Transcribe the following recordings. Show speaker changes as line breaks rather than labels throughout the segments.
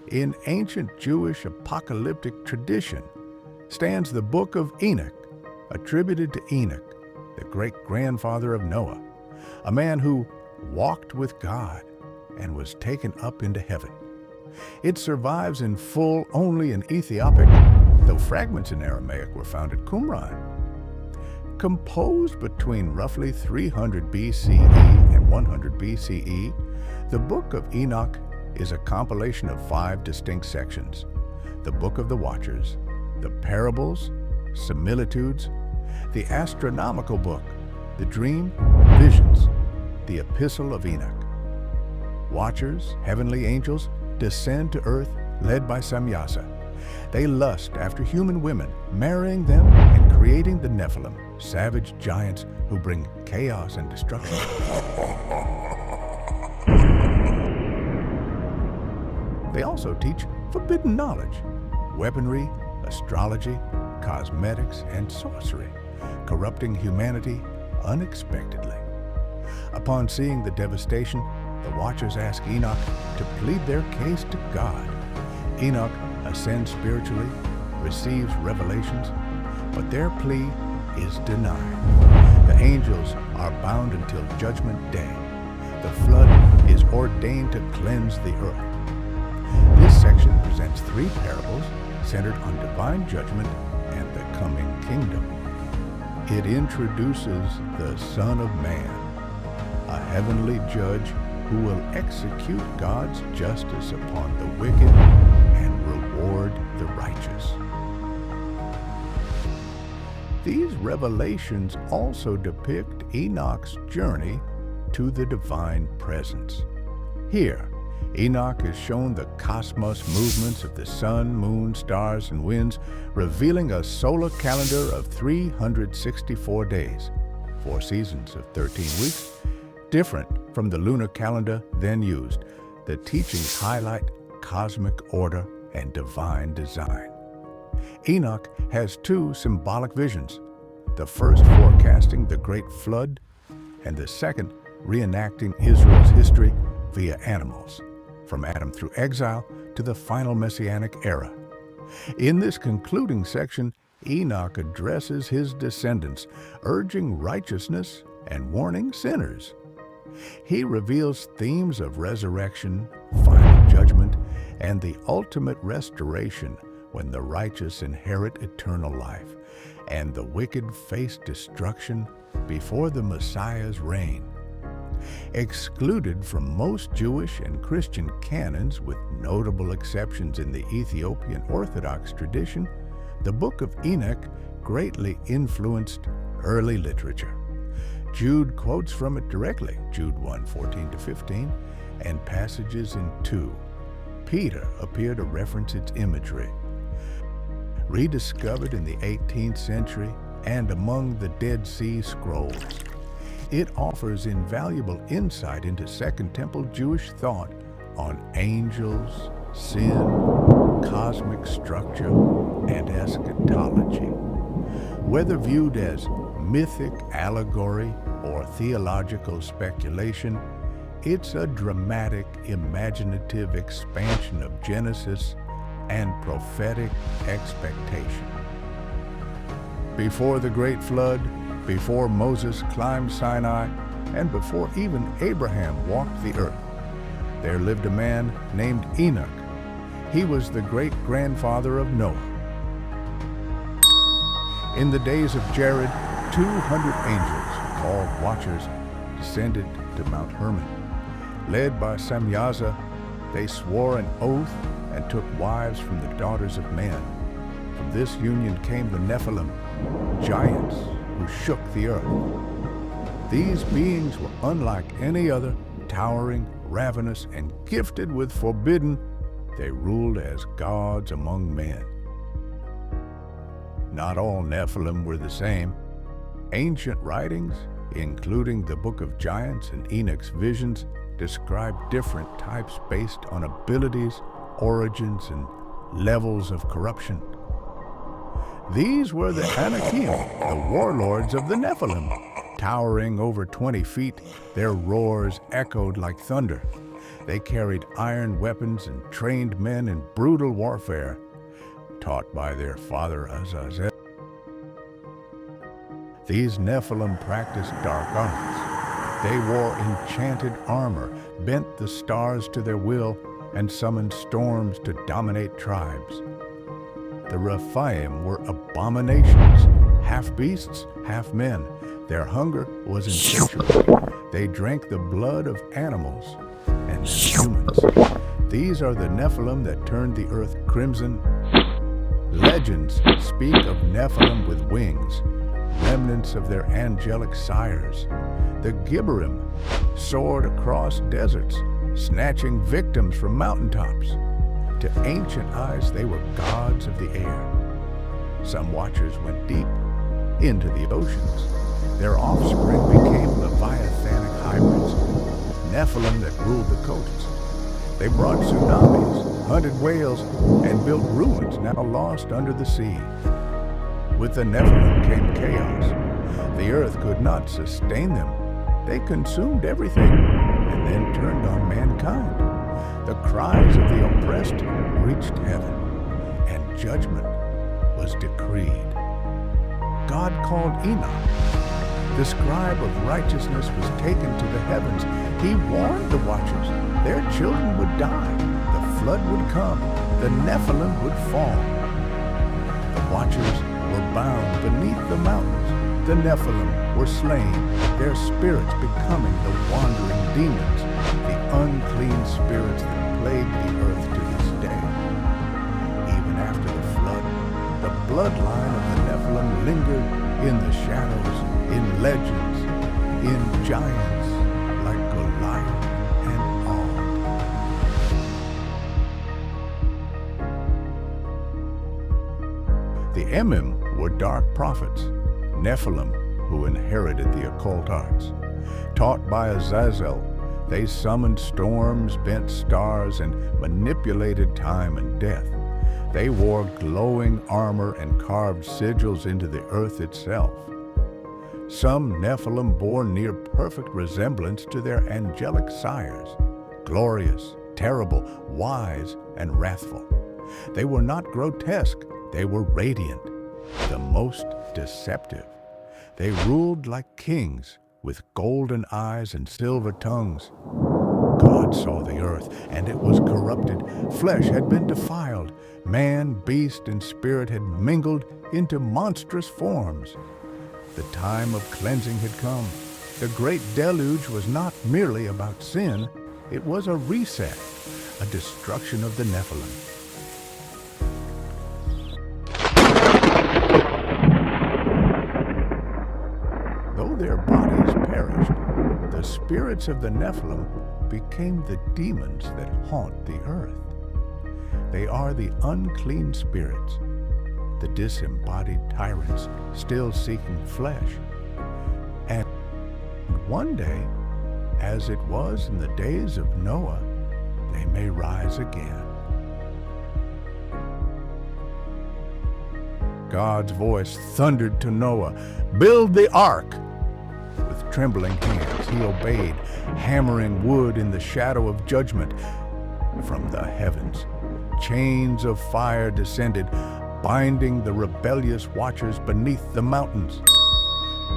In ancient Jewish apocalyptic tradition stands the Book of Enoch, attributed to Enoch, the great-grandfather of Noah, a man who walked with God and was taken up into heaven. It survives in full only in Ethiopic, though fragments in Aramaic were found at Qumran. Composed between roughly 300 BCE and 100 BCE, the Book of Enoch is a compilation of 5 distinct sections: the Book of the Watchers, the Parables, Similitudes, the Astronomical Book, the Dream, Visions, the Epistle of Enoch. Watchers, heavenly angels, descend to earth led by Samyasa. They lust after human women, marrying them and creating the Nephilim, savage giants who bring chaos and destruction. They also teach forbidden knowledge, weaponry, astrology, cosmetics, and sorcery, corrupting humanity unexpectedly. Upon seeing the devastation, the Watchers ask Enoch to plead their case to God. Enoch ascends spiritually, receives revelations, but their plea is denied. The angels are bound until Judgment Day. The flood is ordained to cleanse the earth. This section presents 3 parables centered on divine judgment and the coming kingdom. It introduces the Son of Man, a heavenly judge who will execute God's justice upon the wicked and reward the righteous. These revelations also depict Enoch's journey to the divine presence. Here, Enoch is shown the cosmos movements of the sun, moon, stars, and winds, revealing a solar calendar of 364 days, 4 seasons of 13 weeks, different from the lunar calendar then used. The teachings highlight cosmic order and divine design. Enoch has 2 symbolic visions, the first forecasting the great flood, and the second reenacting Israel's history via animals, from Adam through exile to the final Messianic era. In this concluding section, Enoch addresses his descendants, urging righteousness and warning sinners. He reveals themes of resurrection, final judgment, and the ultimate restoration when the righteous inherit eternal life and the wicked face destruction before the Messiah's reign. Excluded from most Jewish and Christian canons, with notable exceptions in the Ethiopian Orthodox tradition, the Book of Enoch greatly influenced early literature. Jude quotes from it directly, Jude 1:14-15, and passages in 2. Peter appeared to reference its imagery. Rediscovered in the 18th century and among the Dead Sea Scrolls, it offers invaluable insight into Second Temple Jewish thought on angels, sin, cosmic structure, and eschatology. Whether viewed as mythic allegory or theological speculation, it's a dramatic, imaginative expansion of Genesis and prophetic expectation. Before the Great Flood, before Moses climbed Sinai, and before even Abraham walked the earth, there lived a man named Enoch. He was the great-grandfather of Noah. In the days of Jared, 200 angels, called Watchers, descended to Mount Hermon. Led by Samyaza, they swore an oath and took wives from the daughters of men. From this union came the Nephilim, giants who shook the earth. These beings were unlike any other, towering, ravenous, and gifted with forbidden. They ruled as gods among men. Not all Nephilim were the same. Ancient writings, including the Book of Giants and Enoch's visions, describe different types based on abilities, origins, and levels of corruption. These were the Anakim, the warlords of the Nephilim. Towering over 20 feet, their roars echoed like thunder. They carried iron weapons and trained men in brutal warfare, taught by their father Azazel. These Nephilim practiced dark arts. They wore enchanted armor, bent the stars to their will, and summoned storms to dominate tribes. The Rephaim were abominations, half beasts, half men. Their hunger was insatiable. They drank the blood of animals and humans. These are the Nephilim that turned the earth crimson. Legends speak of Nephilim with wings, remnants of their angelic sires. The Gibborim soared across deserts, snatching victims from mountaintops. To ancient eyes, they were gods of the air. Some watchers went deep into the oceans. Their offspring became leviathanic hybrids, Nephilim that ruled the coasts. They brought tsunamis, hunted whales, and built ruins now lost under the sea. With the Nephilim came chaos. The earth could not sustain them. They consumed everything and then turned on mankind. The cries of the oppressed reached heaven, and judgment was decreed. God called Enoch. The scribe of righteousness was taken to the heavens. He warned the watchers. Their children would die. The flood would come. The Nephilim would fall. The watchers were bound beneath the mountains. The Nephilim were slain, their spirits becoming the wandering demons, the unclean spirits that plague the earth to this day. Even after the flood, the bloodline of the Nephilim lingered in the shadows, in legends, in giants like Goliath and Og. The Emim were dark prophets, Nephilim who inherited the occult arts. Taught by Azazel, they summoned storms, bent stars, and manipulated time and death. They wore glowing armor and carved sigils into the earth itself. Some Nephilim bore near perfect resemblance to their angelic sires, glorious, terrible, wise, and wrathful. They were not grotesque, they were radiant, the most deceptive. They ruled like kings, with golden eyes and silver tongues. God saw the earth, and it was corrupted. Flesh had been defiled. Man, beast, and spirit had mingled into monstrous forms. The time of cleansing had come. The great deluge was not merely about sin. It was a reset, a destruction of the Nephilim. Though their bodies perished, the spirits of the Nephilim became the demons that haunt the earth. They are the unclean spirits, the disembodied tyrants still seeking flesh. And one day, as it was in the days of Noah, they may rise again. God's voice thundered to Noah, "Build the ark." With trembling hands, he obeyed, hammering wood in the shadow of judgment. From the heavens, chains of fire descended, binding the rebellious watchers beneath the mountains.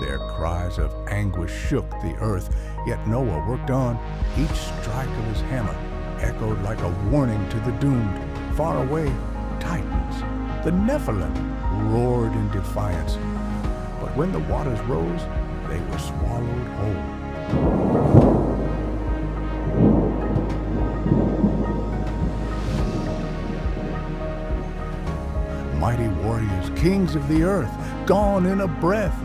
Their cries of anguish shook the earth, yet Noah worked on. Each strike of his hammer echoed like a warning to the doomed. Far away, titans, the Nephilim, roared in defiance. But when the waters rose, they were swallowed whole. Mighty warriors, kings of the earth, gone in a breath.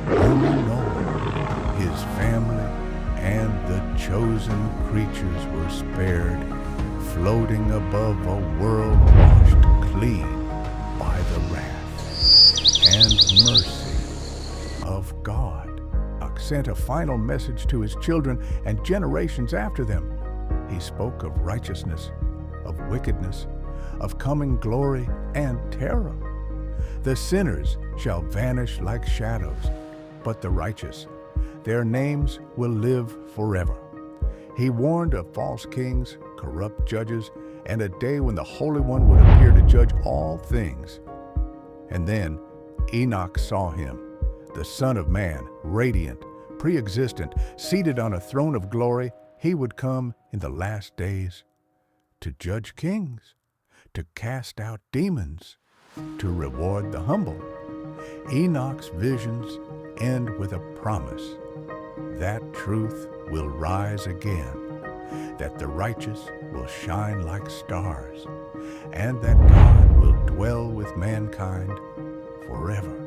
Only Noah, his family, and the chosen creatures were spared, floating above a world washed clean by the wrath and mercy of God. Sent a final message to his children and generations after them. He spoke of righteousness, of wickedness, of coming glory and terror. The sinners shall vanish like shadows, but the righteous, their names will live forever. He warned of false kings, corrupt judges, and a day when the Holy One would appear to judge all things. And then Enoch saw him, the Son of Man, radiant, pre-existent, seated on a throne of glory. He would come in the last days to judge kings, to cast out demons, to reward the humble. Enoch's visions end with a promise that truth will rise again, that the righteous will shine like stars, and that God will dwell with mankind forever.